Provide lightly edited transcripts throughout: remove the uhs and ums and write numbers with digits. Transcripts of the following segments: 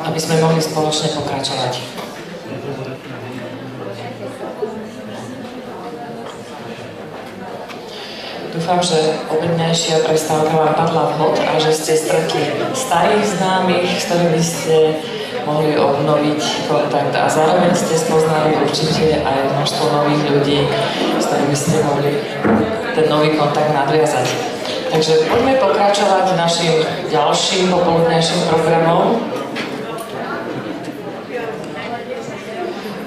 aby sme mohli spoločne pokračovať. Dúfam, že obednejšia prestávka vám padla vhod a že ste stretli starých známych, s ktorými ste mohli obnoviť kontakt a zároveň ste spoznali určite aj množstvo nových ľudí, s ktorými ste mohli ten nový kontakt nadviazať. Takže poďme pokračovať našim ďalším popoludnejším programom.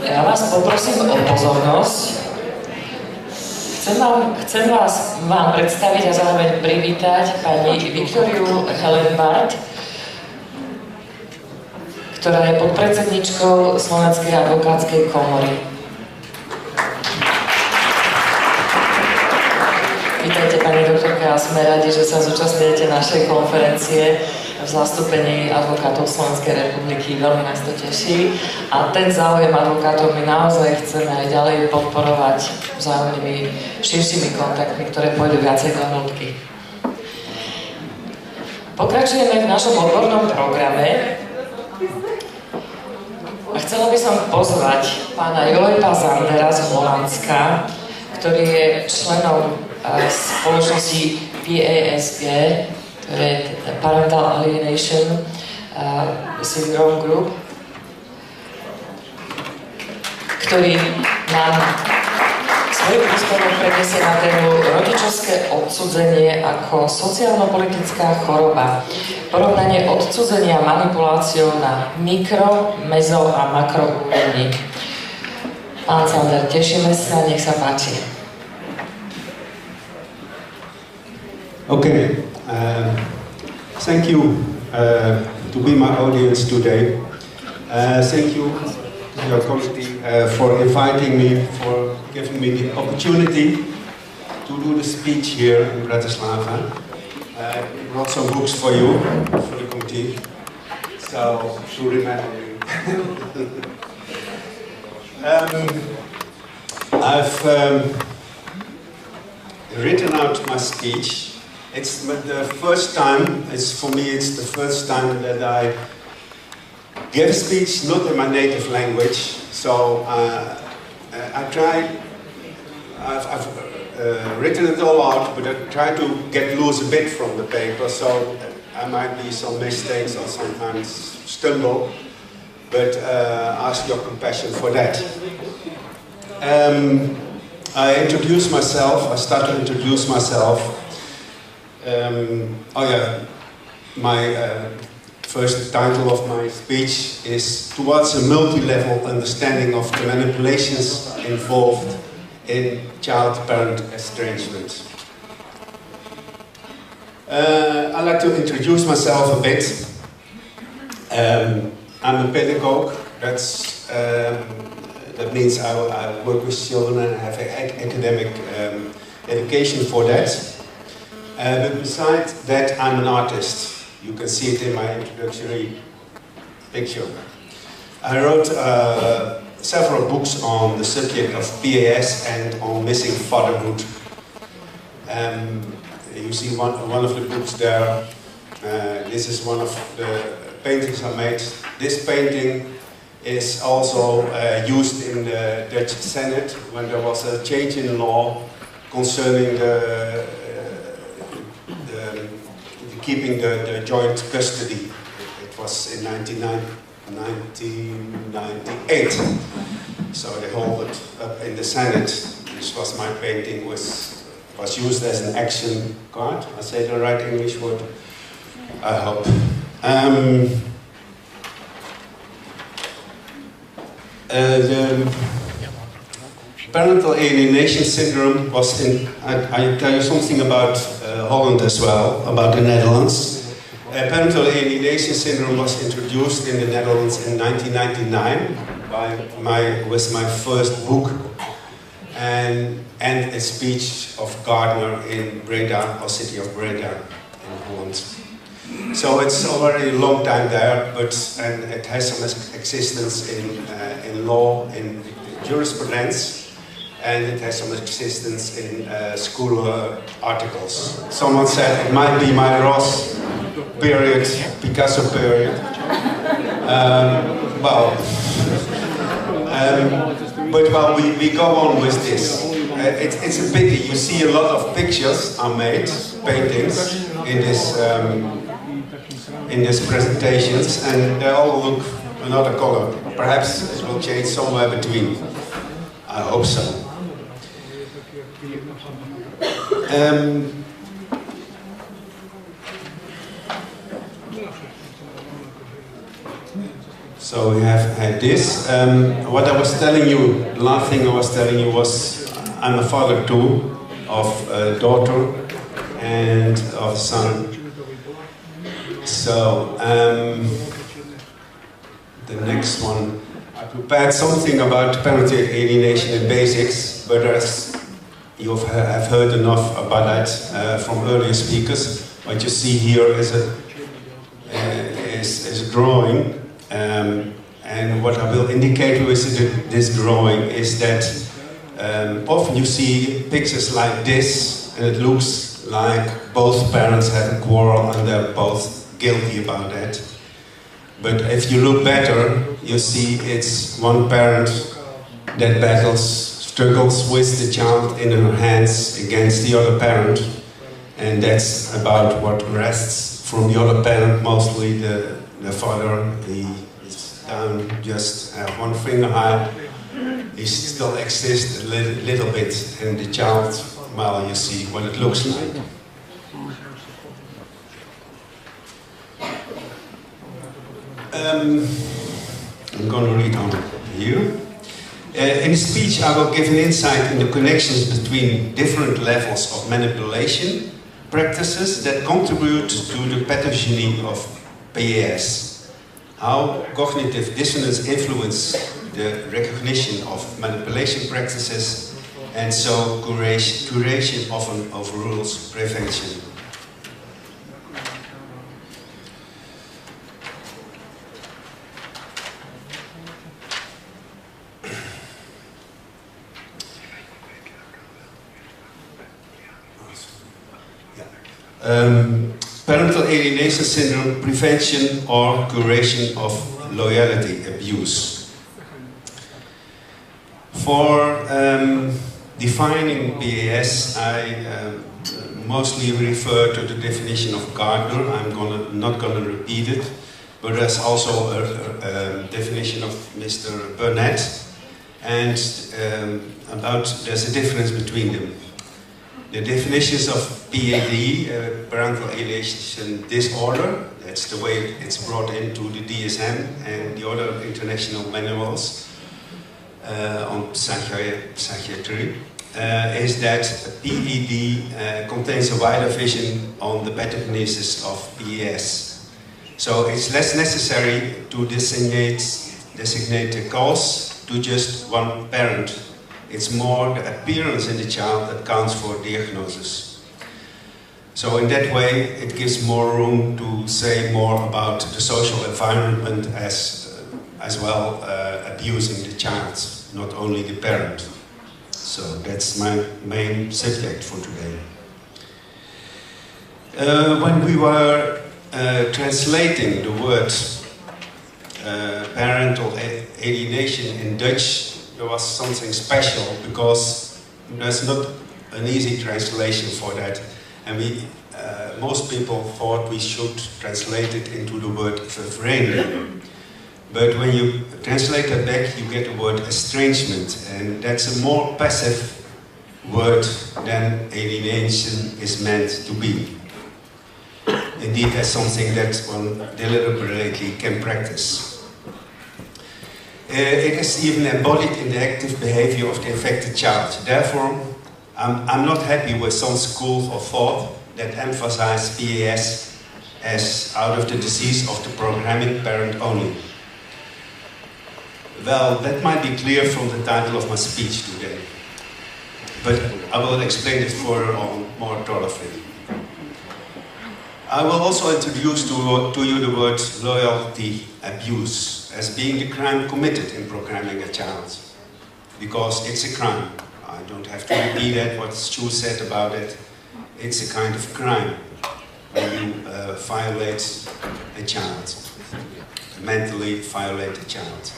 Ja vás poprosím o pozornosť. Chcem vám predstaviť a zároveň privítať pani Viktóriu Helenbart, ktorá je podpredsedničkou Slovenskej advokátskej komory. Vítajte, pani doktorka, a sme radi, že sa zúčastňujete našej konferencie v zastúpení advokátov Slovenskej republiky. Veľmi nás to teší. A ten záujem advokátov my naozaj chceme aj ďalej podporovať vzájomnými širšími kontaktmi, ktoré pôjdu viacej do hĺbky. Pokračujeme v našom odbornom programe. A chcela by som pozvať pána Joepa Zandera z Holandska, ktorý je členom spoločnosti PASG, to je Parental Alienation Syndrome Group, ktorý nám svoj príspevok prenesie na tému rodičovské odcudzenie ako sociálno-politická choroba. Porovnanie odcudzenia manipuláciou na mikro, mezo a makro úrovni. Pán Zander, tešíme sa, nech sa páči. Okay, thank you to be my audience today. Thank you to your committee for inviting me, for giving me the opportunity to do the speech here in Bratislava. I brought some books for you, for the committee, so to remember me. I've written out my speech. It's the first time, for me it's the first time that I give a speech not in my native language. So I've written it all out, but I try to get loose a bit from the paper, so I might be some mistakes or sometimes stumble, but ask your compassion for that. I introduce myself, I start to introduce myself. My first title of my speech is Towards a Multi-Level Understanding of the Manipulations Involved in Child-Parent Estrangement. I'd like to introduce myself a bit. I'm a pedagogue, that means I work with children and have academic education for that. But besides that, I'm an artist. You can see it in my introductory picture. I wrote several books on the subject of PAS and on missing fatherhood. You see one of the books there. This is one of the paintings I made. This painting is also used in the Dutch Senate when there was a change in law concerning keeping the joint custody. It was in 1998. So they hold it up in the Senate. This was my painting, was used as an action card. I say the right English word, I hope. The parental alienation syndrome was I tell you something about Holland as well, about the Netherlands. Parental alienation syndrome was introduced in the Netherlands in 1999 with my first book and a speech of Gardner in Breda, or city of Breda in Holland. So it's already a long time there, and it has some existence in law, in jurisprudence, and it has some existence in school articles. Someone said it might be my Ross period, Picasso period. Well, but well, we go on with this. It's a pity. You see a lot of pictures are made, paintings, in these presentations, and they all look another color. Perhaps it will change somewhere between. I hope so. So we have had this. What I was telling you, the last thing I was telling you was, I'm a father too, of a daughter and of a son. So, the next one, I prepared something about parental alienation and basics, but as you have heard enough about that from earlier speakers. What you see here is a drawing, and what I will indicate with this drawing is that often you see pictures like this, and it looks like both parents have a quarrel and they're both guilty about that. But if you look better, you see it's one parent that struggles with the child in her hands against the other parent, and that's about what rests from the other parent, mostly the father. He is down just one finger high. He still exists a little bit, and the child, well, you see what it looks like. I'm going to read on here. In the speech, I will give an insight in the connections between different levels of manipulation practices that contribute to the pathogeny of PAS. How cognitive dissonance influences the recognition of manipulation practices, and so curation often overrules prevention. Parental alienation syndrome, prevention or curation of loyalty abuse. For defining PAS, I mostly refer to the definition of Gardner. I'm not going to repeat it, but there's also a definition of Mr. Burnett, and there's a difference between them. The definitions of PAD, parental alienation disorder, that's the way it's brought into the DSM and the other international manuals on psychiatry, is that PED contains a wider vision on the pathogenesis of PAS. So it's less necessary to designate the cause to just one parent. It's more the appearance in the child that counts for diagnosis. So in that way, it gives more room to say more about the social environment as well abusing the child, not only the parent. So that's my main subject for today. When we were translating the word parental alienation in Dutch, there was something special because there's not an easy translation for that, and most people thought we should translate it into the word vervreemding. But when you translate that back, you get the word estrangement, and that's a more passive word than alienation is meant to be. Indeed, that's something that one deliberately can practice. It is even embodied in the active behavior of the affected child. Therefore, I'm not happy with some schools of thought that emphasize PAS as out of the disease of the programming parent only. Well, that might be clear from the title of my speech today, but I will explain it further on more thoroughly. I will also introduce to you the word loyalty abuse as being the crime committed in programming a child, because it's a crime. I don't have to repeat that, what Stu said about it. It's a kind of crime when you violate a child. mentally violated child.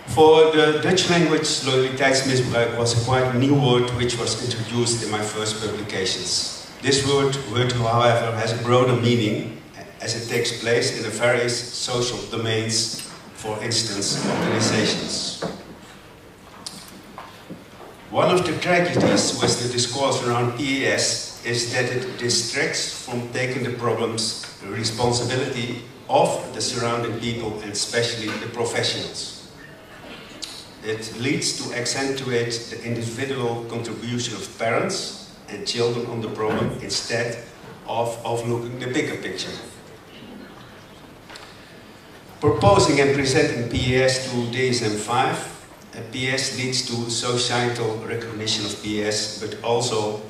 For the Dutch language, loyaliteitsmisbruik was a quite new word which was introduced in my first publications. This word, however, has a broader meaning as it takes place in the various social domains, for instance, organizations. One of the tragedies with the discourse around PES is that it distracts from taking the problem's responsibility of the surrounding people and especially the professionals. It leads to accentuate the individual contribution of parents and children on the problem instead of overlooking the bigger picture. Proposing and presenting PES to DSM-5, PES leads to societal recognition of PES, but also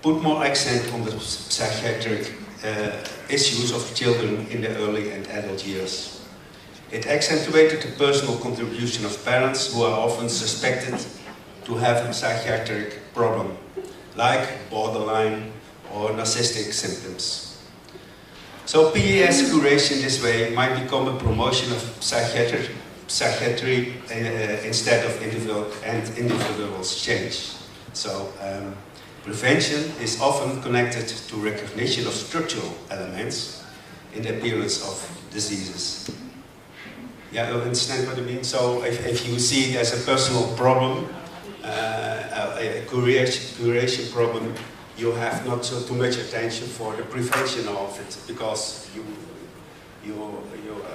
put more accent on the psychiatric issues of children in the early and adult years. It accentuated the personal contribution of parents who are often suspected to have a psychiatric problem, like borderline or narcissistic symptoms. So PES curation this way might become a promotion of psychiatry instead of individuals change. So prevention is often connected to recognition of structural elements in the appearance of diseases. Yeah, you understand what I mean? So if you see it as a personal problem, a curation problem, you have not so too much attention for the prevention of it, because you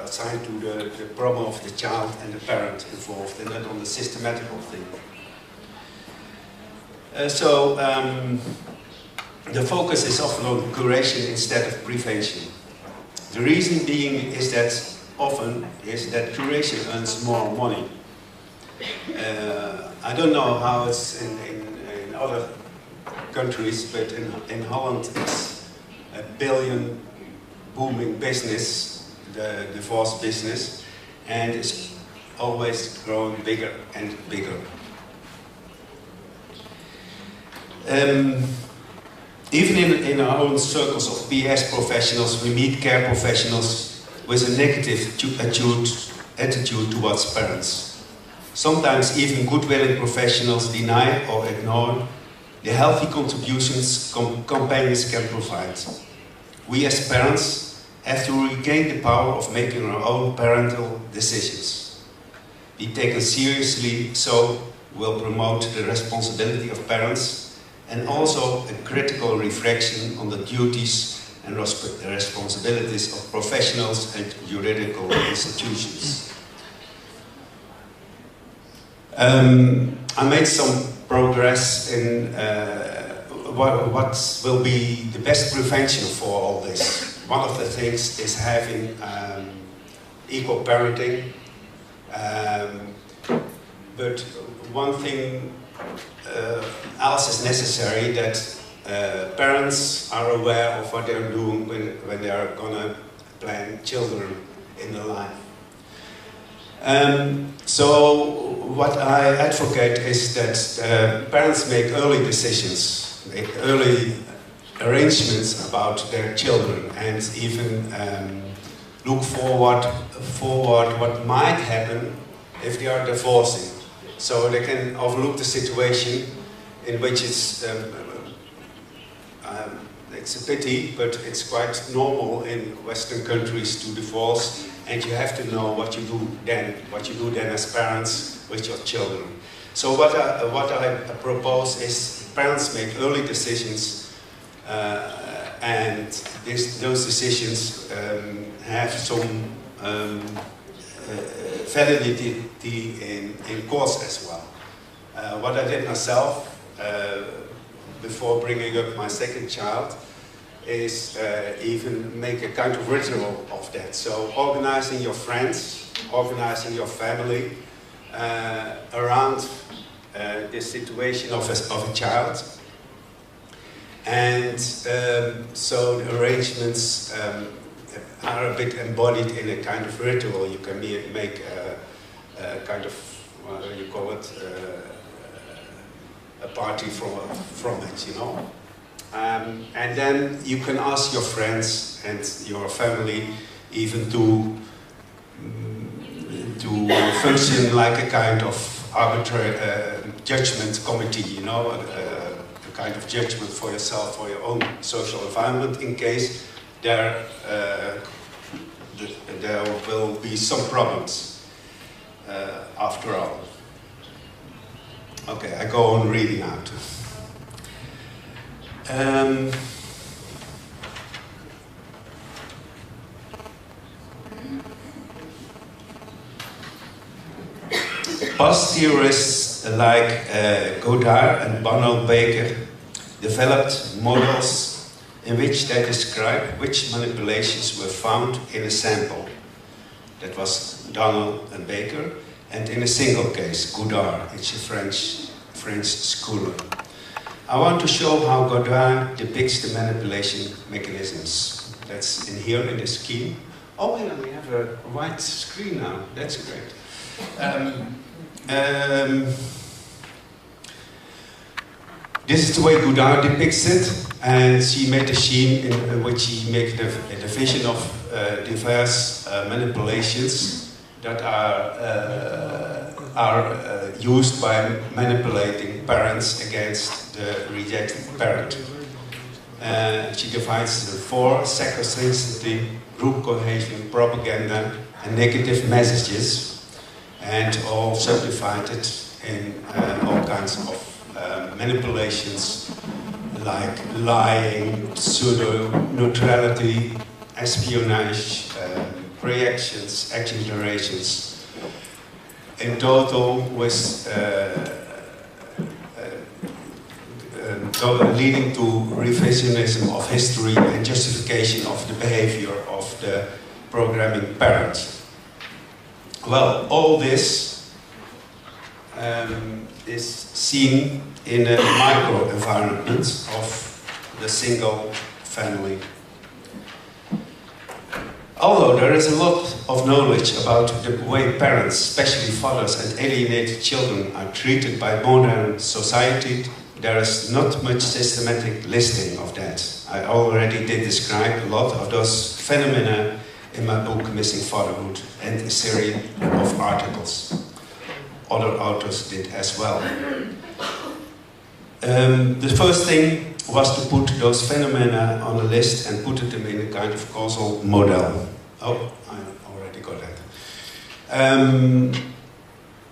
assign to the problem of the child and the parent involved, and not on the systematical thing. The focus is often on curation instead of prevention. The reason being is that curation earns more money. I don't know how it's in other countries, but in Holland it's a billion booming business, the divorce business, and it's always growing bigger and bigger. Even in our own circles of PS professionals, we meet care professionals with a negative attitude towards parents. Sometimes even good-willing professionals deny or ignore the healthy contributions companions can provide. We as parents have to regain the power of making our own parental decisions. Be taken seriously, so will promote the responsibility of parents and also a critical reflection on the duties and responsibilities of professionals and juridical institutions. I made some progress in what will be the best prevention for all this. One of the things is having equal parenting, but one thing else is necessary, that parents are aware of what they're doing when they are gonna plan children in their life. So what I advocate is that parents make early decisions, make early arrangements about their children, and even look forward what might happen if they are divorcing. So they can overlook the situation in which it's a pity, but it's quite normal in Western countries to divorce, and you have to know what you do then as parents with your children. So what I propose is parents make early decisions, and those decisions have some validity in course as well. What I did myself before bringing up my second child is even make a kind of ritual of that. So organizing your friends, organizing your family around this situation of a child. And so the arrangements are a bit embodied in a kind of ritual. You can make a kind of, what do you call it, a party from it, you know. And then you can ask your friends and your family even to function like a kind of arbitrary judgment committee, you know, a kind of judgment for yourself, for your own social environment, in case there will be some problems after all. Okay, I go on reading out. Past theorists like Godard and Bonald Baker developed models in which they describe which manipulations were found in a sample. That was Donald and Baker, and in a single case, Godard, it's a French scholar. I want to show how Godard depicts the manipulation mechanisms. That's in here in the scheme. Oh yeah, we have a white screen now, that's great. This is the way Godard depicts it, and she made a scheme in which he makes the division of diverse manipulations that are used by manipulating parents against the rejected parent. She divides the four: sacrosanctity, group cohesion, propaganda, and negative messages, and all subdivided in all kinds of manipulations like lying, pseudo-neutrality, espionage, reactions, exaggerations. In total, with leading to revisionism of history and justification of the behavior of the programming parent. Well, all this is seen in a micro-environment of the single family. Although there is a lot of knowledge about the way parents, especially fathers and alienated children, are treated by modern society, there is not much systematic listing of that. I already did describe a lot of those phenomena in my book Missing Fatherhood and a series of articles. Other authors did as well. The first thing was to put those phenomena on a list and put them in a kind of causal model. Oh, I already got that.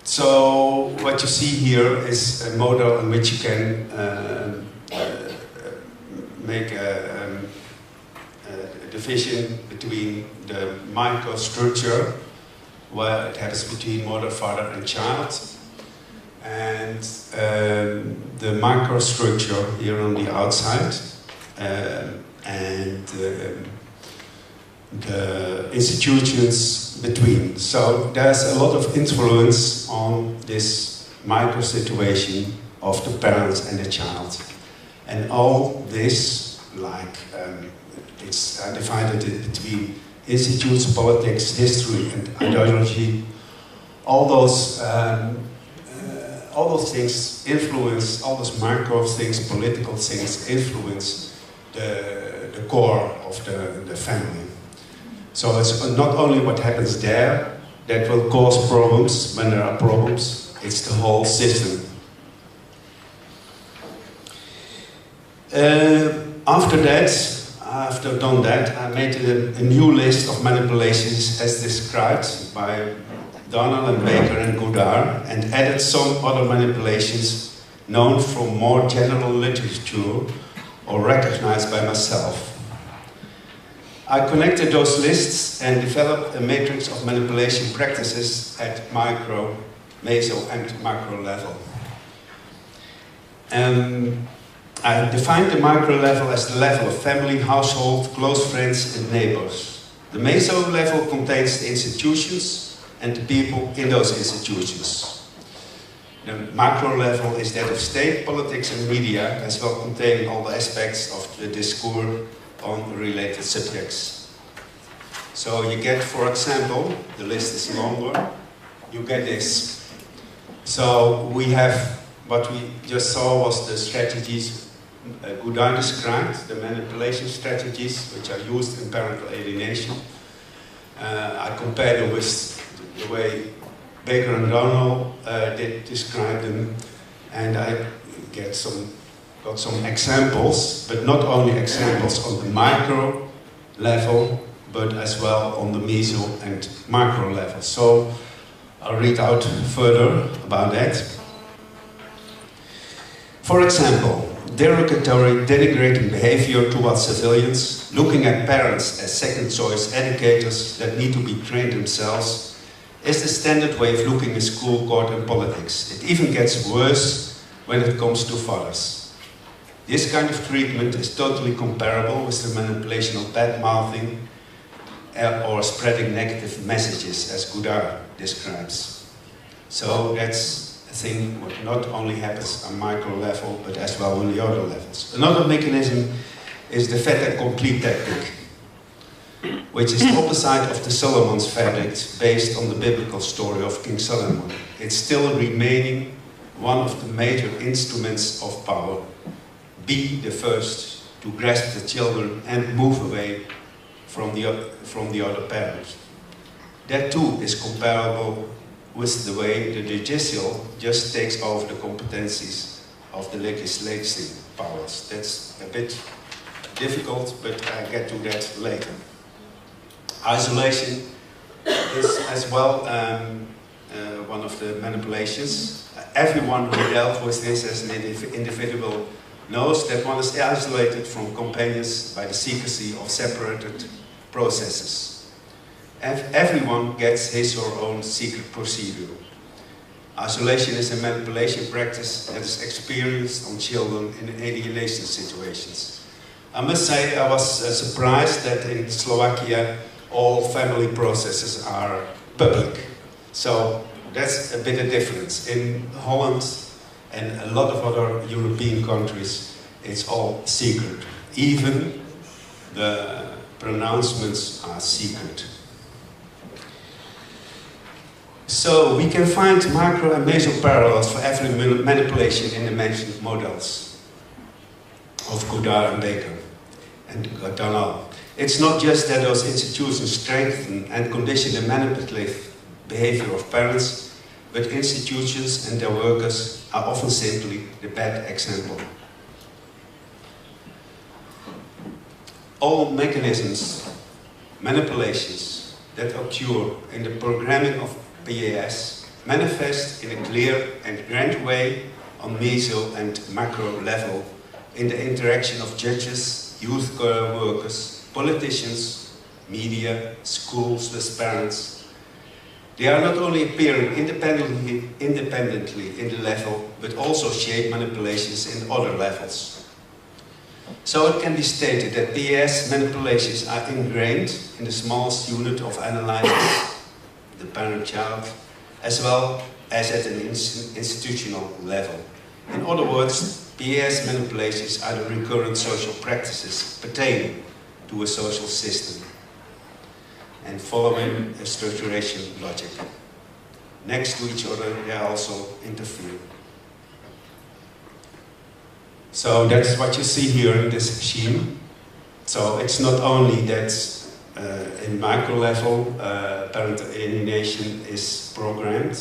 So what you see here is a model in which you can make a division between the microstructure, where it happens between mother, father, and child, and the microstructure here on the outside, and the institutions between. So there's a lot of influence on this micro situation of the parents and the child. And all this, like, it's divided between institutes, politics, history, and ideology. All those things influence, all those macro things, political things influence the core of the family. So it's not only what happens there that will cause problems when there are problems, it's the whole system. After I've done that, I made a new list of manipulations as described by Donald and Baker and Godard, and added some other manipulations known from more general literature or recognized by myself. I connected those lists and developed a matrix of manipulation practices at micro, meso, and macro level. I defined the micro level as the level of family, household, close friends, and neighbors. The meso level contains the institutions and the people in those institutions. The macro level is that of state, politics, and media, as well containing all the aspects of the discourse on related subjects. So you get, for example, the list is longer, you get this. So we have, what we just saw was the strategies Godard described, the manipulation strategies which are used in parental alienation. I compare them with the way Baker and Donald did describe them, and I got some examples, but not only examples on the micro level, but as well on the meso and macro level. So I'll read out further about that. For example, derogatory, denigrating behavior towards civilians, looking at parents as second-choice educators that need to be trained themselves, is the standard way of looking at school, court and politics. It even gets worse when it comes to fathers. This kind of treatment is totally comparable with the manipulation of bad-mouthing or spreading negative messages, as Godard describes. So that's a thing what not only happens on micro level, but as well on the other levels. Another mechanism is the fait accompli tactic, which is the opposite of the Solomon's verdict based on the biblical story of King Solomon. It's still remaining one of the major instruments of power. Be the first to grasp the children and move away from the other parent. That too is comparable with the way the judicial just takes over the competencies of the legislative powers. That's a bit difficult, but I get to that later. Isolation is as well one of the manipulations. Everyone who dealt with this as an individual knows that one is isolated from companions by the secrecy of separated processes. Everyone gets his or her own secret procedure. Isolation is a manipulation practice that is experienced on children in alienation situations. I must say I was surprised that in Slovakia all family processes are public. So that's a bit of difference. In Holland and a lot of other European countries, it's all secret. Even the pronouncements are secret. So we can find micro and meso parallels for every manipulation in the mentioned models of Godard and Baker and Donald. It's not just that those institutions strengthen and condition the manipulative behavior of parents, but institutions and their workers are often simply the bad example. All mechanisms, manipulations that occur in the programming of PAS manifest in a clear and grand way on meso and macro level in the interaction of judges, youth workers, politicians, media, schools with parents. They are not only appearing independently in the level, but also shape manipulations in other levels. So it can be stated that PAS manipulations are ingrained in the smallest unit of analysis, the parent-child, as well as at an institutional level. In other words, PAS manipulations are the recurrent social practices pertaining to a social system and following a structuration logic. Next to each other, they also interfere. So that's what you see here in this scheme. So it's not only that in micro level parental alienation is programmed,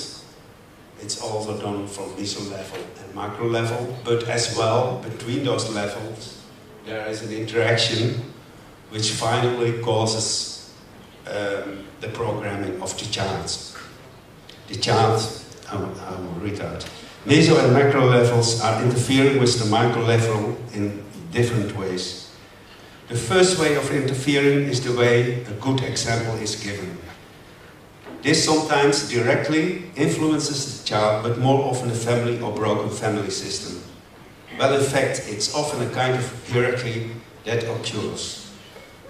it's also done from meso level and macro level, but as well between those levels there is an interaction which finally causes the programming of the child. The child, I will read out. Meso and macro levels are interfering with the micro level in different ways. The first way of interfering is the way a good example is given. This sometimes directly influences the child, but more often the family or broken family system. Well, in fact, it's often a kind of hierarchy that occurs.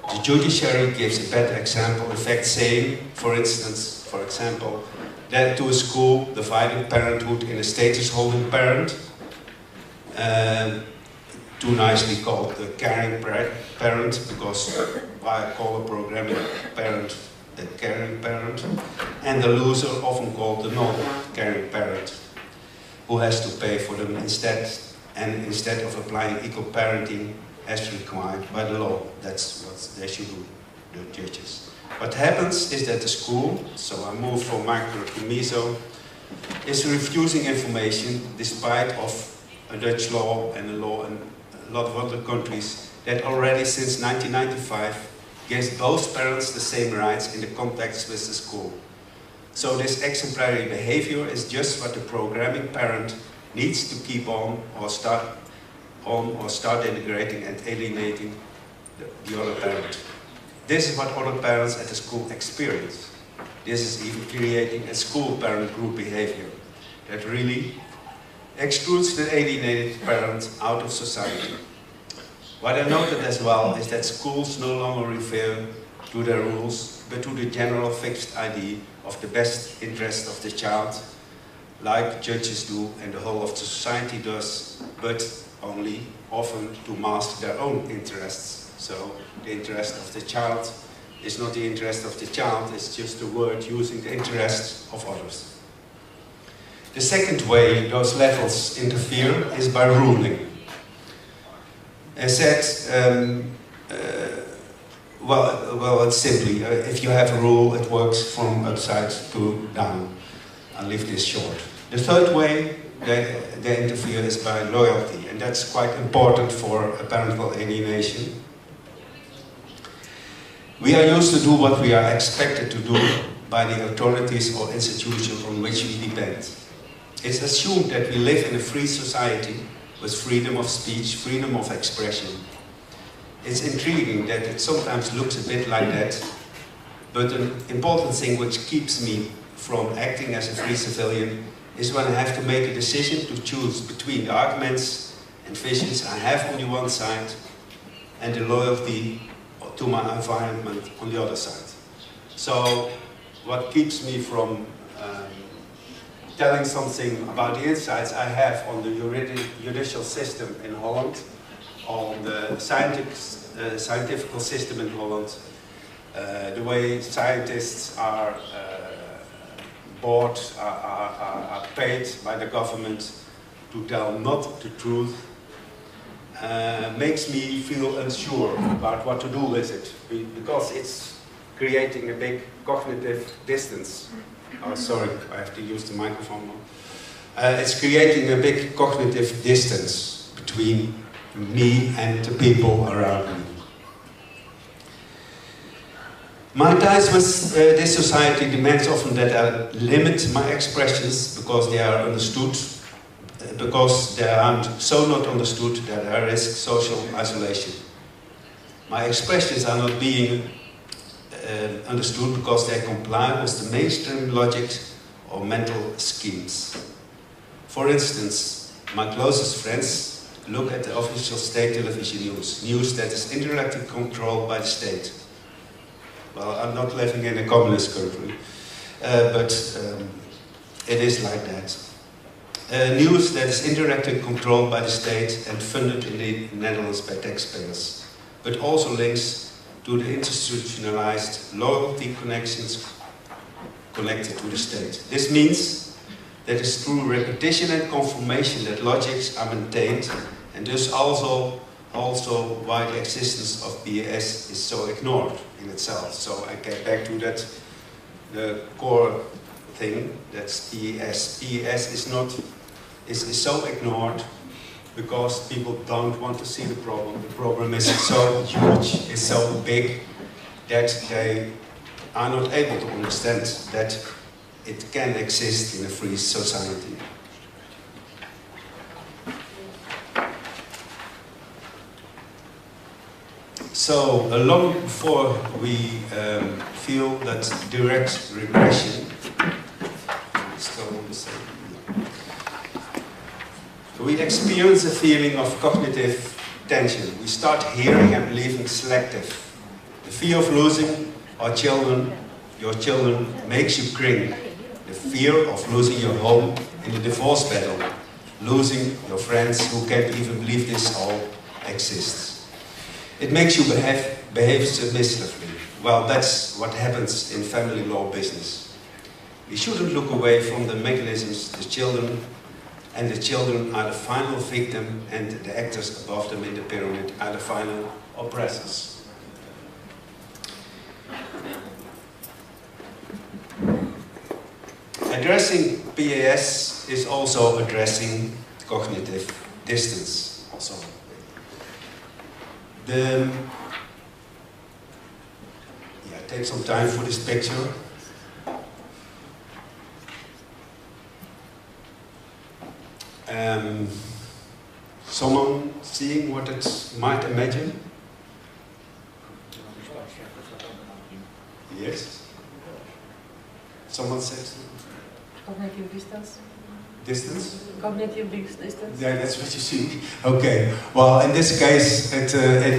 The judiciary gives a bad example, in fact saying, for example, that to a school dividing parenthood in a status-holding parent, too nicely called the caring parent, because I call a programming parent the caring parent, and the loser often called the non-caring parent, who has to pay for them instead of applying equal parenting as required by the law. That's what they should do, the judges. What happens is that the school, so I moved from micro to meso, is refusing information despite of a Dutch law and a law in a lot of other countries that already since 1995 gives both parents the same rights in the context with the school. So this exemplary behavior is just what the programming parent needs to keep on or start denigrating and alienating the other parent. This is what other parents at the school experience. This is even creating a school parent group behavior that really excludes the alienated parent out of society. What I noted as well is that schools no longer refer to their rules, but to the general fixed idea of the best interest of the child, like judges do and the whole of the society does, but only often to mask their own interests. So the interest of the child is not the interest of the child, it's just a word using the interest of others. The second way those levels interfere is by ruling. As said, well, it's simply, if you have a rule, it works from upside to down. I'll leave this short. The third way they interfere is by loyalty, and that's quite important for a parental alienation. We are used to do what we are expected to do by the authorities or institutions on which we depend. It's assumed that we live in a free society with freedom of speech, freedom of expression. It's intriguing that it sometimes looks a bit like that, but an important thing which keeps me from acting as a free civilian is when I have to make a decision to choose between the arguments and visions I have on the one side and the loyalty to my environment on the other side. So what keeps me from telling something about the insights I have on the judicial system in Holland, on the scientific system in Holland, the way scientists are bought, are paid by the government to tell not the truth, makes me feel unsure about what to do with it, because it's creating a big cognitive distance. Oh, sorry, I have to use the microphone now. It's creating a big cognitive distance between me and the people around me. My ties with this society demands often that I limit my expressions because they are understood, because they are so not understood that I risk social isolation. My expressions are not being understood because they comply with the mainstream logic or mental schemes. For instance, my closest friends look at the official state television news that is indirectly controlled by the state. Well, I'm not living in a communist country, but it is like that. News that is indirectly controlled by the state and funded in the Netherlands by taxpayers, but also links to the institutionalized loyalty connections connected to the state. This means that it's through repetition and confirmation that logics are maintained, and thus also why the existence of BAS is so ignored in itself. So I get back to that, the core thing, that's BAS. BAS is so ignored because people don't want to see the problem. The problem is so huge, is so big, that they are not able to understand that it can exist in a free society. So, long before we feel that direct repression, we experience a feeling of cognitive tension. We start hearing and believing selective. The fear of losing our children, your children, makes you cringe. The fear of losing your home in the divorce battle, losing your friends who can't even believe this all exists. It makes you behave submissively. Well, that's what happens in family law business. We shouldn't look away from the mechanisms. The children are the final victim, and the actors above them in the pyramid are the final oppressors. Addressing PAS is also addressing cognitive distance. Also, take some time for this picture. Someone seeing what it might imagine? Yes? Someone says? Cognitive distance. Distance? Cognitive distance. Yeah, that's what you see. Okay. Well, in this case, it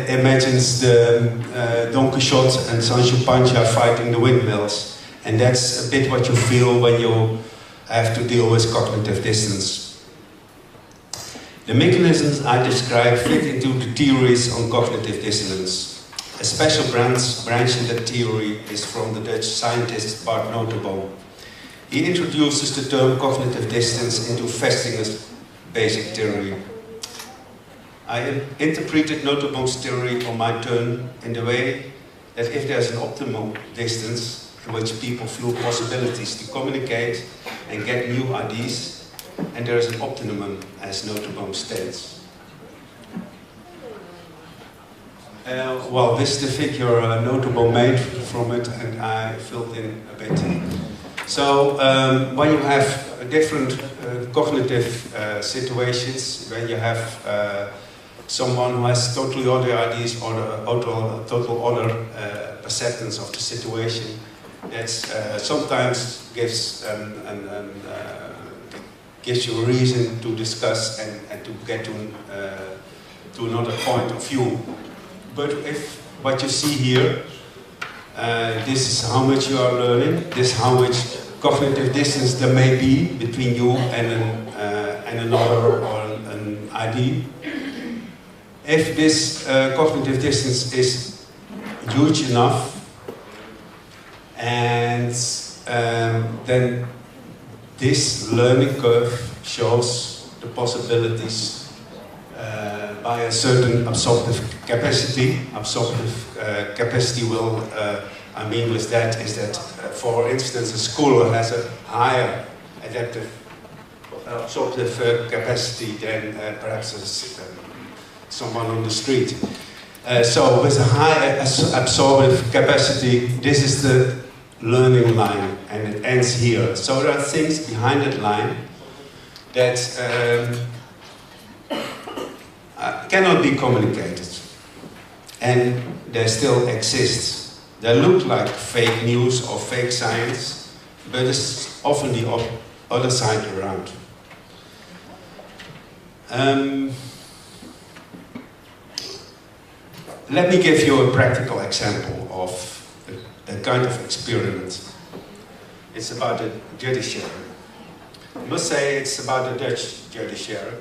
imagines the Don Quixote and Sancho Panza fighting the windmills. And that's a bit what you feel when you have to deal with cognitive distance. The mechanisms I describe fit into the theories on cognitive dissonance. A special branch in that theory is from the Dutch scientist Bart Notenboom. He introduces the term cognitive distance into Vestinger's basic theory. I interpreted Notenboom's theory on my turn in the way that if there's an optimal distance in which people feel possibilities to communicate and get new ideas, and there is an optimum, as Notenboom states. Well, this is the figure Notenboom made from it, and I filled in a bit. So, when you have different cognitive situations, when you have someone who has totally other ideas or total other perceptions of the situation, that sometimes gives you a reason to discuss and to get to another point of view. But if what you see here, this is how much you are learning, this is how much cognitive distance there may be between you and another or an ID. If this cognitive distance is huge enough, and then this learning curve shows the possibilities by a certain absorptive capacity. Absorptive capacity will, I mean with that, is that, for instance, a scholar has a higher adaptive absorptive capacity than perhaps someone on the street. So with a high absorptive capacity, this is the learning line, and it ends here. So there are things behind that line that cannot be communicated, and they still exist. They look like fake news or fake science, but it's often the other side around. Let me give you a practical example of a kind of experiment. It's about the judiciary. I must say it's about the Dutch judiciary.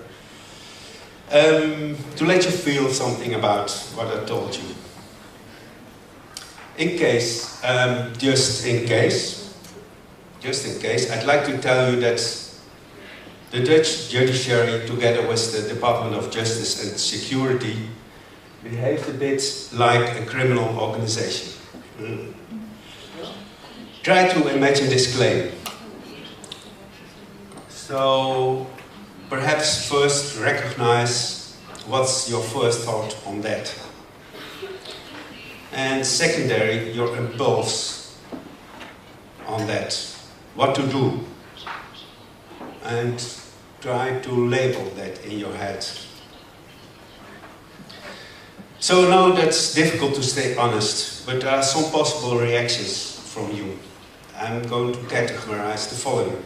To let you feel something about what I told you. In case, just in case, I'd like to tell you that the Dutch judiciary, together with the Department of Justice and Security, behaves a bit like a criminal organization. Try to imagine this claim. So, perhaps first recognize what's your first thought on that. And secondary, your impulse on that. What to do. And try to label that in your head. So now that's difficult to stay honest, but there are some possible reactions from you. I'm going to categorize the following.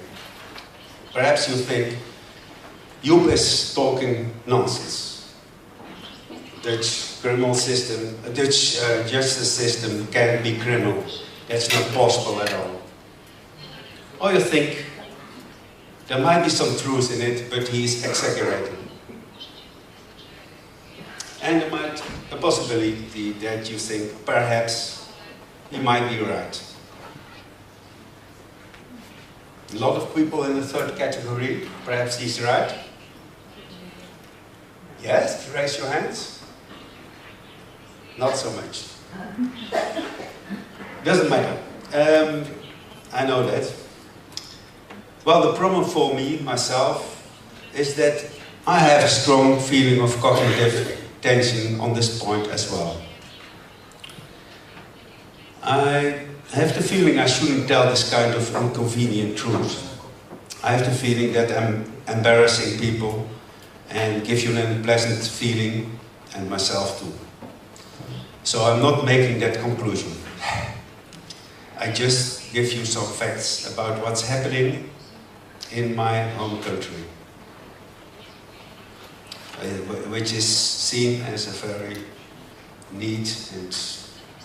Perhaps you think, Joep is talking nonsense. Dutch criminal system, Dutch justice system can't be criminal. That's not possible at all. Or you think, there might be some truth in it, but he's exaggerating. And there might be a possibility that you think, perhaps, he might be right. A lot of people in the third category, perhaps he's right. Yes, raise your hands. Not so much. Doesn't matter. I know that. Well, the problem for me, myself, is that I have a strong feeling of cognitive tension on this point as well. I have the feeling I shouldn't tell this kind of inconvenient truth. I have the feeling that I'm embarrassing people and give you an unpleasant feeling, and myself too. So I'm not making that conclusion. I just give you some facts about what's happening in my home country, which is seen as a very neat and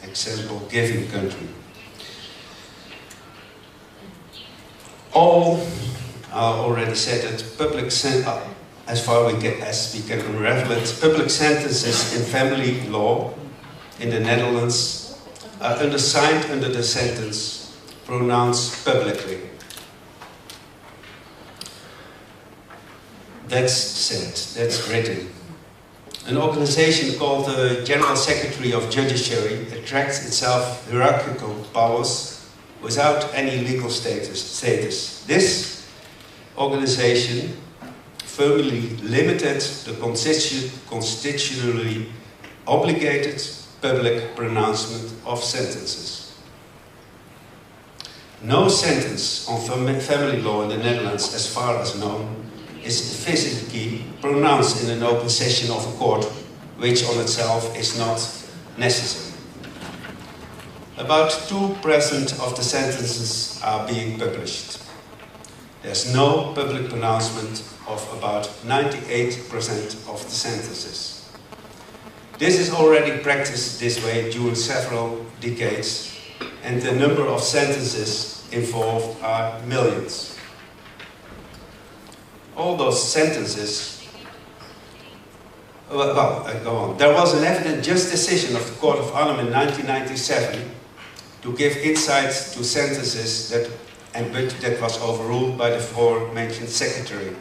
example-giving country. I already said that as far as we can unravel it, public sentences in family law in the Netherlands are undersigned under the sentence pronounced publicly. That's said, that's written. An organization called the General Secretary of Judiciary attracts itself hierarchical powers without any legal status. This organization firmly limited the constitutionally obligated public pronouncement of sentences. No sentence on family law in the Netherlands, as far as known, is physically pronounced in an open session of a court, which on itself is not necessary. About 2% of the sentences are being published. There's no public pronouncement of about 98% of the sentences. This is already practiced this way during several decades, and the number of sentences involved are millions. All those sentences, I go on. There was an evident just decision of the Court of Arnhem in 1997 to give insights to sentences that was overruled by the aforementioned secretary.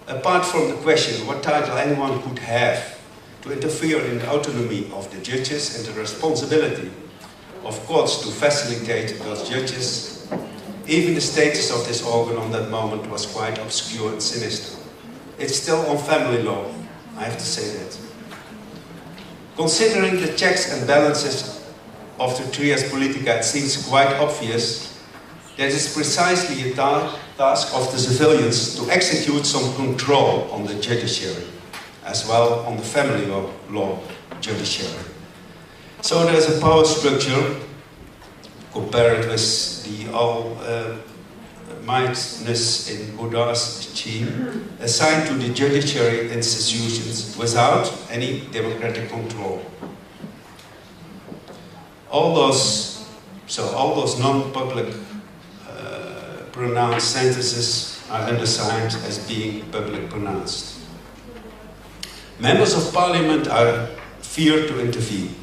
Apart from the question what title anyone could have to interfere in the autonomy of the judges and the responsibility of courts to facilitate those judges, even the status of this organ on that moment was quite obscure and sinister. It's still on family law, I have to say that. Considering the checks and balances of the trias politica, it seems quite obvious that it's precisely a task of the civilians to execute some control on the judiciary, as well on the family law judiciary. So there's a power structure, compared with the all-mightness in Godard's regime, assigned to the judiciary institutions without any democratic control. All those non-public pronounced sentences are undersigned as being public pronounced. Members of parliament are feared to intervene.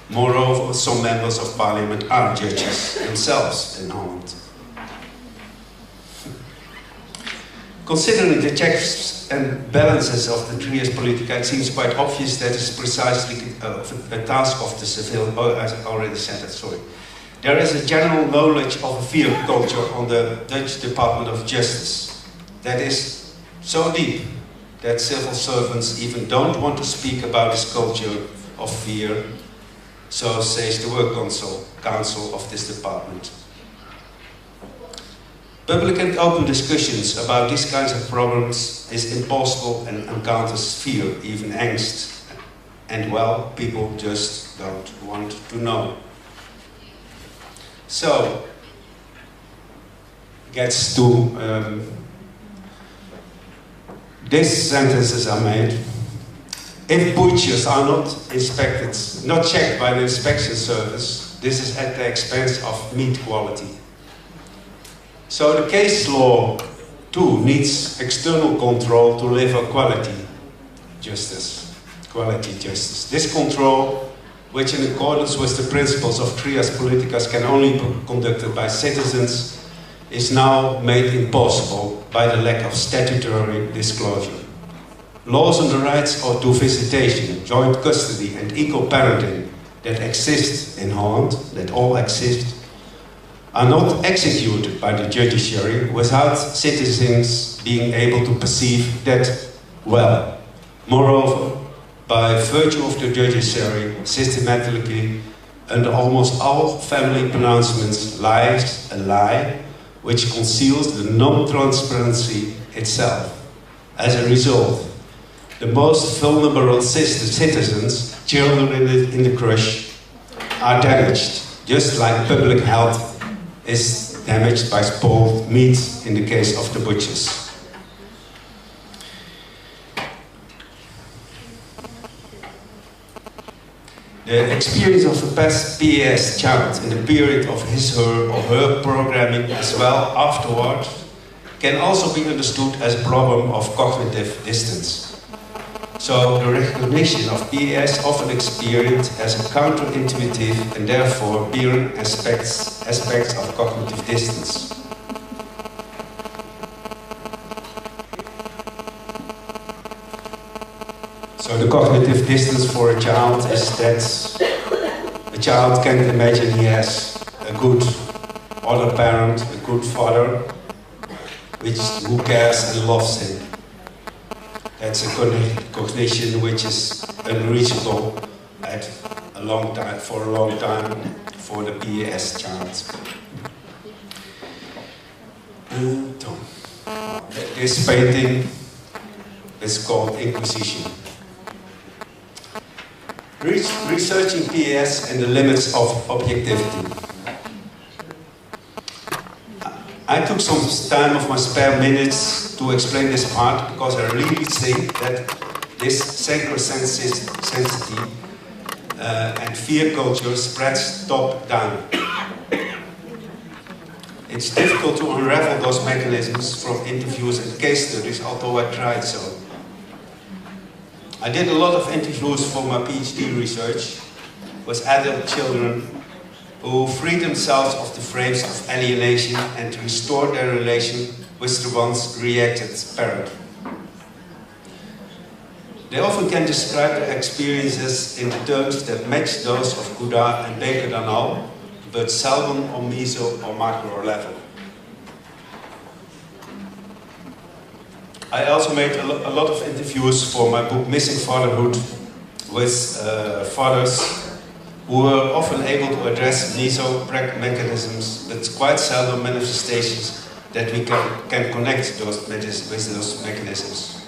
Moreover, some members of parliament are judges themselves in Holland. Considering the checks and balances of the trias politica, it seems quite obvious that it's precisely a task of the civil. Oh, I already said that, sorry. There is a general knowledge of a fear culture on the Dutch Department of Justice that is so deep that civil servants even don't want to speak about this culture of fear. So says the work council of this department. Public and open discussions about these kinds of problems is impossible and encounters fear, even angst. And well, people just don't want to know. So, gets to these sentences are made. If butchers are not inspected, not checked by the inspection service, this is at the expense of meat quality. So the case law too needs external control to deliver quality justice. This control, which in accordance with the principles of trias politicas can only be conducted by citizens, is now made impossible by the lack of statutory disclosure. Laws on the rights to visitation, joint custody and equal parenting that exist in Holland, that all exist, are not executed by the judiciary without citizens being able to perceive that well. Moreover, by virtue of the judiciary, systematically, under almost all family pronouncements, lies a lie which conceals the non-transparency itself. As a result, the most vulnerable citizens, children in the crush, are damaged, just like public health is damaged by spoiled meat in the case of the butchers. The experience of a PES child in the period of his, her or her programming as well afterward can also be understood as a problem of cognitive distance. So the recognition of PES often experienced as a counterintuitive and therefore bearing aspects of cognitive distance. So the cognitive distance for a child is that a child can imagine he has a good other parent, a good father, who cares and loves him. That's a cognition which is unreachable for a long time for the PES child. This painting is called Inquisition. Researching PES and the limits of objectivity. I took some time of my spare minutes to explain this part because I really think that this synchronicity and fear culture spreads top down. It's difficult to unravel those mechanisms from interviews and case studies, although I tried so. I did a lot of interviews for my PhD research with adult children who free themselves of the frames of alienation and restore their relation with the once rejected parent. They often can describe their experiences in terms that match those of Godard and Baker-Danal, but seldom on meso or macro level. I also made a lot of interviews for my book Missing Fatherhood with fathers who were often able to address meso mechanisms, but quite seldom manifestations that we can connect with those mechanisms.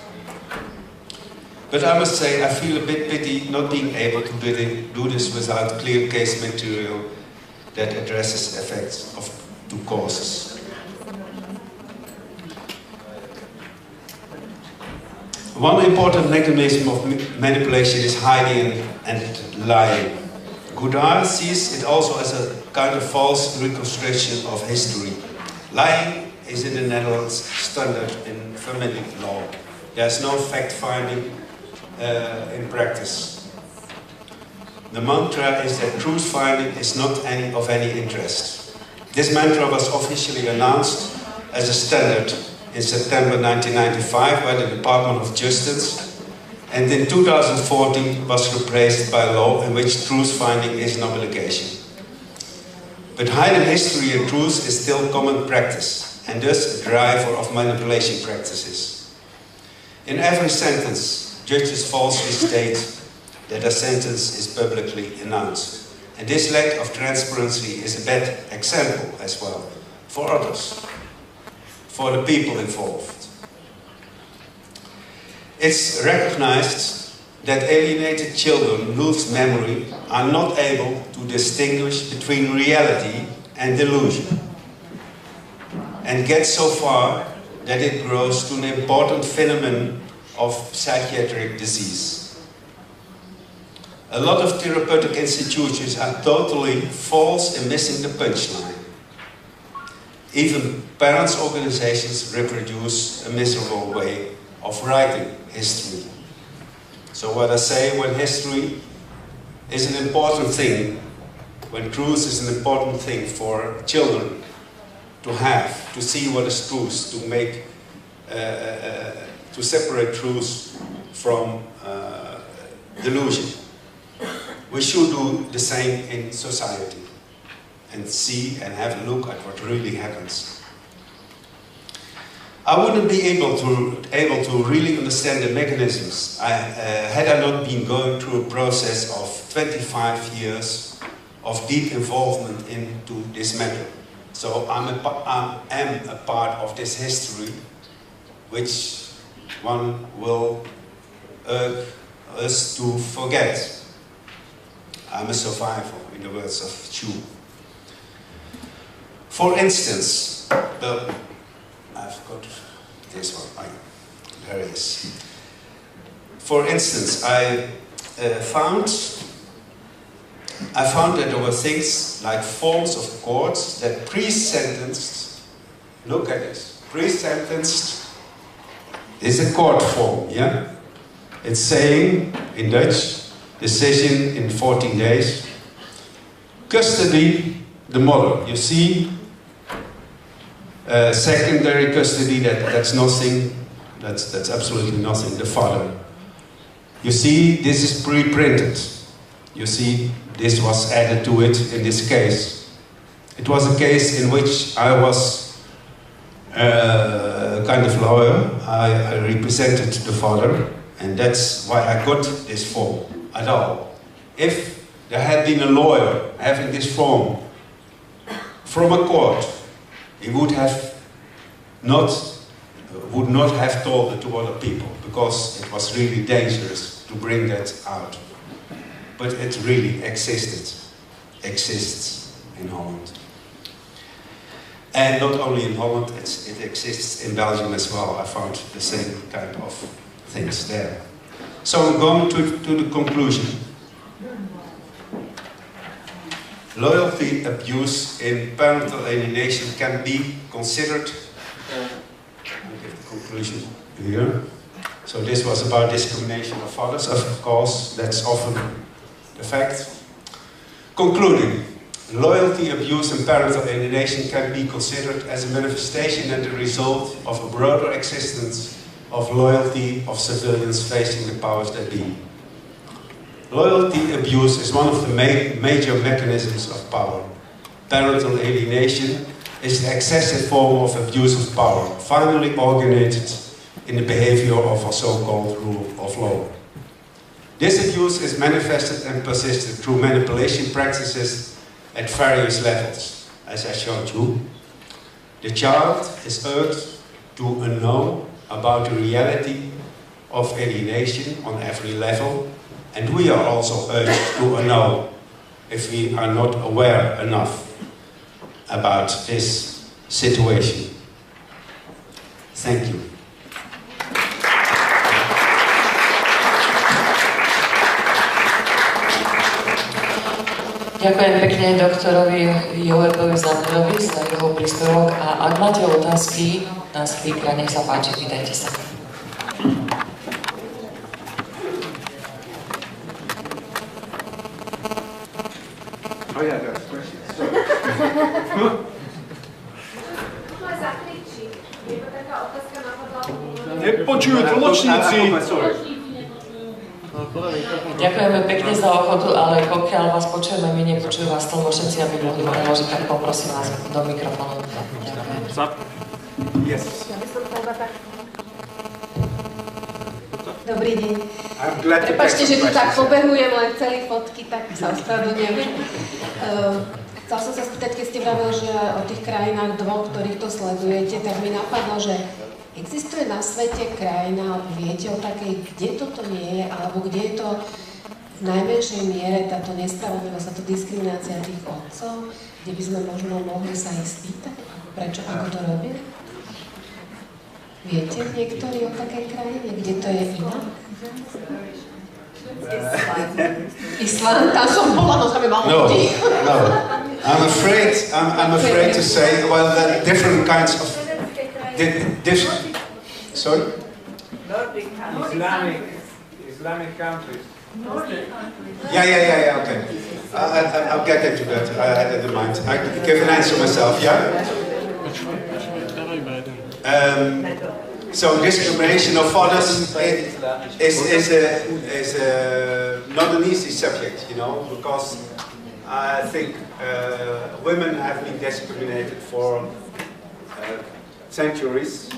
But I must say, I feel a bit pity not being able to do this without clear case material that addresses effects of two causes. One important mechanism of manipulation is hiding and lying. Godard sees it also as a kind of false reconstruction of history. Lying is in the Netherlands standard in family law. There's no fact-finding in practice. The mantra is that truth-finding is not of any interest. This mantra was officially announced as a standard in September 1995 by the Department of Justice, and in 2014 was replaced by law in which truth-finding is an obligation. But hiding history and truth is still common practice, and thus a driver of manipulation practices. In every sentence, judges falsely state that a sentence is publicly announced. And this lack of transparency is a bad example as well for others, for the people involved. It's recognized that alienated children lose memory, are not able to distinguish between reality and delusion, and get so far that it grows to an important phenomenon of psychiatric disease. A lot of therapeutic institutions are totally false in missing the punchline. Even parents' organizations reproduce a miserable way of writing history. So what I say, when history is an important thing, when truth is an important thing for children to have, to see what is truth, to make, to separate truth from delusion. We should do the same in society. and see and have a look at what really happens. I wouldn't be able to really understand the mechanisms had I not been going through a process of 25 years of deep involvement into this matter. So I am a part of this history, which one will urge us to forget. I'm a survivor, in the words of Joep. For instance, I've got this one. There it is. For instance, I found that there were things like forms of courts that pre-sentenced. Look at this. Pre-sentenced is a court form, yeah? It's saying in Dutch, decision in 14 days. Custody, the mother. You see, secondary custody, that's nothing. That's absolutely nothing. The father. You see, this is pre-printed. You see, this was added to it in this case. It was a case in which I was a kind of lawyer. I represented the father, and that's why I got this form at all. If there had been a lawyer having this form from a court, he would not have told it to other people, because it was really dangerous to bring that out. But it really exists in Holland. And not only in Holland, it exists in Belgium as well. I found the same kind of things there. So I'm going to the conclusion. Loyalty abuse in parental alienation can be considered. I'll give the conclusion here. So this was about discrimination of fathers. Of course, that's often the fact. Concluding, loyalty abuse and parental alienation can be considered as a manifestation and the result of a broader existence of loyalty of civilians facing the powers that be. Loyalty abuse is one of the major mechanisms of power. Parental alienation is the excessive form of abuse of power, finally organized in the behavior of a so-called rule of law. This abuse is manifested and persisted through manipulation practices at various levels, as I showed you. The child is urged to know about the reality of alienation on every level, and we are also urged to know if we are not aware enough about this situation. Thank you. Ďakujem pekne doktorovi Joepovi Zanderovi za jeho príspevok a ak máte otázky na speakera, nech sa páči, pýtajte sa. Oh yeah, there's questions. Nepočujú tlmočníci. Ďakujeme pekne za ochotu, ale pokiaľ vás počujeme, my nepočujú vás tlmočníci, aby mohli preložiť, tak poprosím vás do mikrofónu. Ďakujem. Yes. Dobrý deň. Prepačte, že tu tak pobehujem len celý fotky, tak sa ospravedlňujem. Chcel som sa spýtať, keď ste vravili, že o tých krajinách dvoch, ktorých to sledujete, tak mi napadlo, že existuje na svete krajina, viete o takej, kde toto nie je, alebo kde je to v najmenšej miere táto nespravodlivosť, táto diskriminácia tých otcov, kde by sme možno mohli sa ich spýtať, prečo, ako to robia? Viete niektorí o takej krajine, kde to je inak? Island, tam som bola, no tam je malo ľudí. No. I'm afraid to say, well, there are different kinds of sorry? Islamic countries. Yeah, okay. I'll get into that. I had it in mind. I give an answer myself, yeah? So discrimination of fathers is not an easy subject, you know, because I think women have been discriminated for centuries.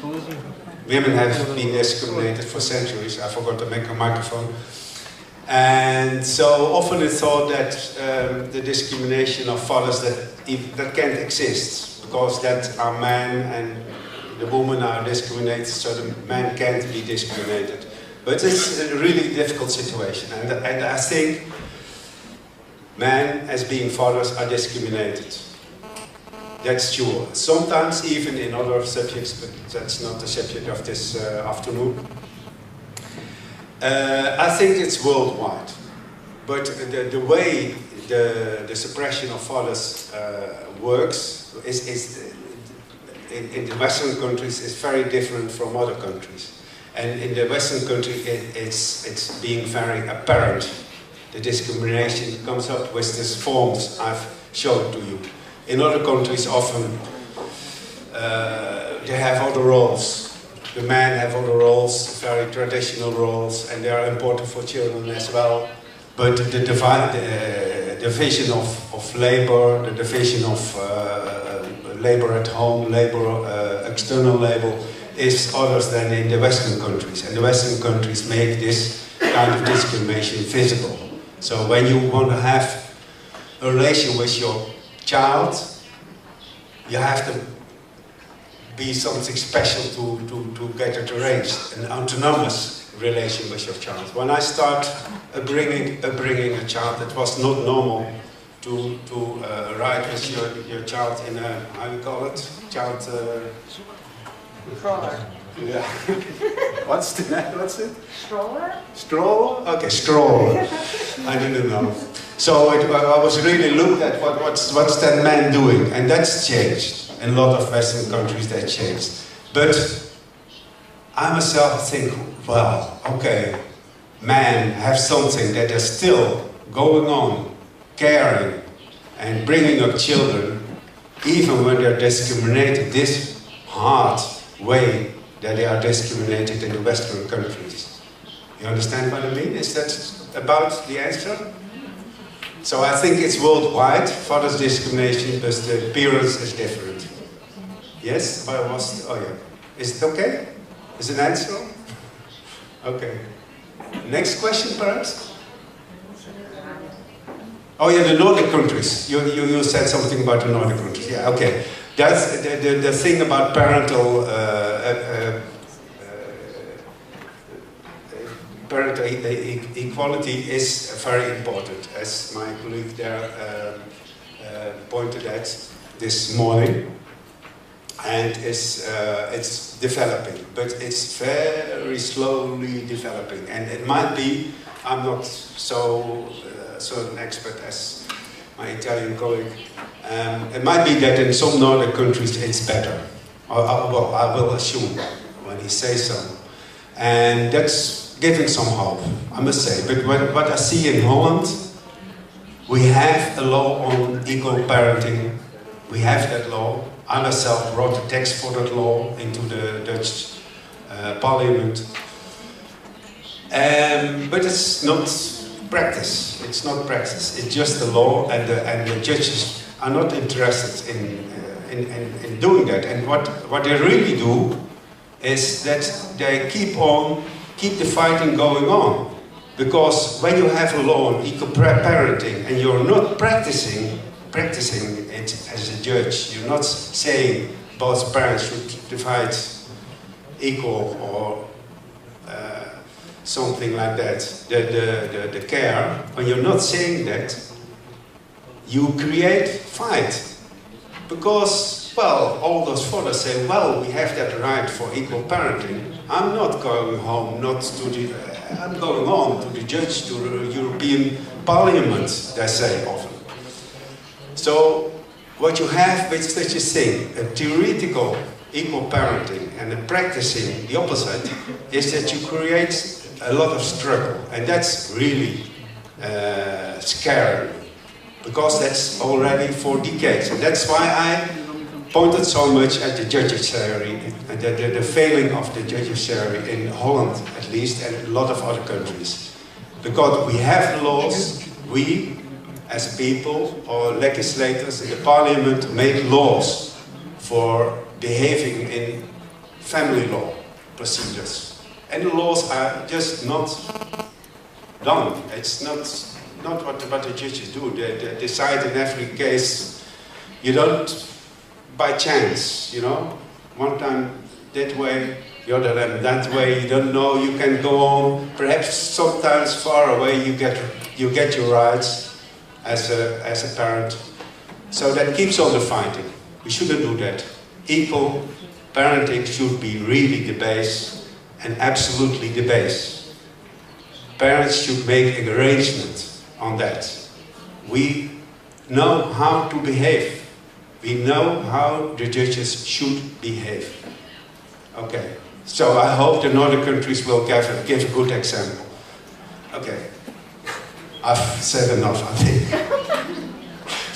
Women have been discriminated for centuries. I forgot to make a microphone. And so often it's thought that the discrimination of fathers that can't exist, because that are men and the women are discriminated, so the man can't be discriminated. But it's a really difficult situation, and I think men as being fathers are discriminated. That's true. Sometimes even in other subjects, but that's not the subject of this afternoon. I think it's worldwide, but the way the suppression of fathers works is in the Western countries is very different from other countries. And in the Western country, it's being very apparent. The discrimination comes up with these forms I've shown to you. In other countries, often they have other roles. The men have other roles, very traditional roles, and they are important for children as well. But the division of labor, the division of labor at home, labor, external labor, is others than in the Western countries. And the Western countries make this kind of discrimination visible. So when you want to have a relation with your child, you have to be something special to get it arranged, an autonomous relation with your child. When I start bringing a child, it was not normal to ride with your child in a, how you call it? Child... Stroller. Yeah. What's it? Stroller? Stroller? Okay, stroller. I didn't know. So I was really looked at what's that man doing, and that's changed. In a lot of Western countries that changed. But I myself think, well, okay, men have something that is still going on, caring and bringing up children, even when they're discriminated this hard way that they are discriminated in the Western countries. You understand what I mean? Is that about the answer? So I think it's worldwide, father's discrimination, but the appearance is different. Yes? But I was, oh yeah. Is it okay? Is it an answer? Okay. Next question, perhaps? Oh yeah, the Nordic countries. You said something about the Nordic countries. Yeah, okay. That's the thing about parental equality is very important, as my colleague there pointed at this morning. And it's developing, but it's very slowly developing. And it might be, I'm not so an expert as my Italian colleague, it might be that in some Nordic countries it's better. Well, I will assume when he says so. And that's giving some hope, I must say. But what I see in Holland, we have a law on equal parenting. We have that law. I myself wrote a text for that law into the Dutch parliament. But it's not practice. It's not practice. It's just the law, and the judges are not interested in doing that. And what they really do is that they keep the fighting going on. Because when you have a law on equal parenting and you're not practicing it as a judge, you're not saying both parents should divide equal or something like that, the care, when you're not saying that, you create fight. Because, well, all those fathers say, well, we have that right for equal parenting. I'm not going home, I'm going on to the judge, to the European Parliament, they say often. So, what you have with such a thing, a theoretical equal parenting and a practicing the opposite, is that you create a lot of struggle. And that's really scary, because that's already for decades. And that's why I pointed so much at the judiciary, and the failing of the judiciary in Holland, at least, and a lot of other countries. Because we have the laws, as people or legislators in the parliament make laws for behaving in family law procedures. And the laws are just not done. It's not what the judges do. They decide in every case. You don't by chance, you know. One time that way, the other time that way. You don't know. You can go on. Perhaps sometimes far away you get your rights as a parent. So that keeps on the fighting. We shouldn't do that. Equal parenting should be really the base, and absolutely the base. Parents should make an arrangement on that. We know how to behave. We know how the judges should behave. Okay, so I hope the northern countries will give a good example. Okay, I've said enough, I think.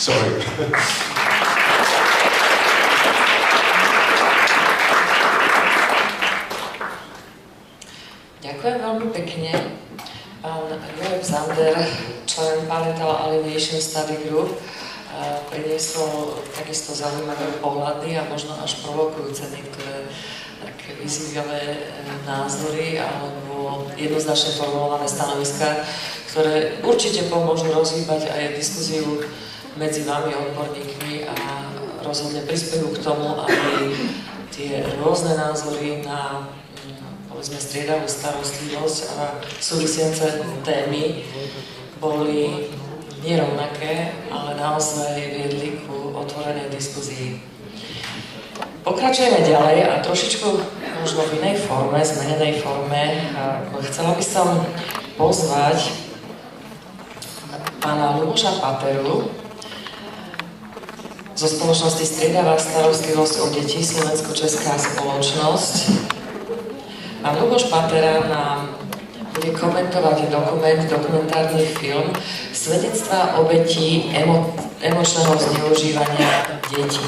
Sorry. Ďakujem veľmi pekne. Pán Joep Zander, člen Parental Alienation Study Group, priniesol takisto zaujímavé pohľady a možno až provokujúce niektoré také vyzývavé názory alebo jednoznačne formulované stanoviská, ktoré určite pomôžu rozhýbať aj diskuziu medzi vami, odborníkmi, a rozhodne prispejú k tomu, aby tie rôzne názory na povedzme striedavú starostlivosť a súvisiace témy boli nerovnaké, ale naozaj viedli ku otvorenej diskuzii. Pokračujeme ďalej a trošičku možno v inej forme, zmenenej forme. Chcela by som pozvať pána Ľuboša Pateru zo spoločnosti Striedavá starostlivosť o deti, Slovensko-Česká spoločnosť. Pán Ľuboš Patera nám bude komentovať dokumentárny film Svedectvá obetí emočného zneužívania detí.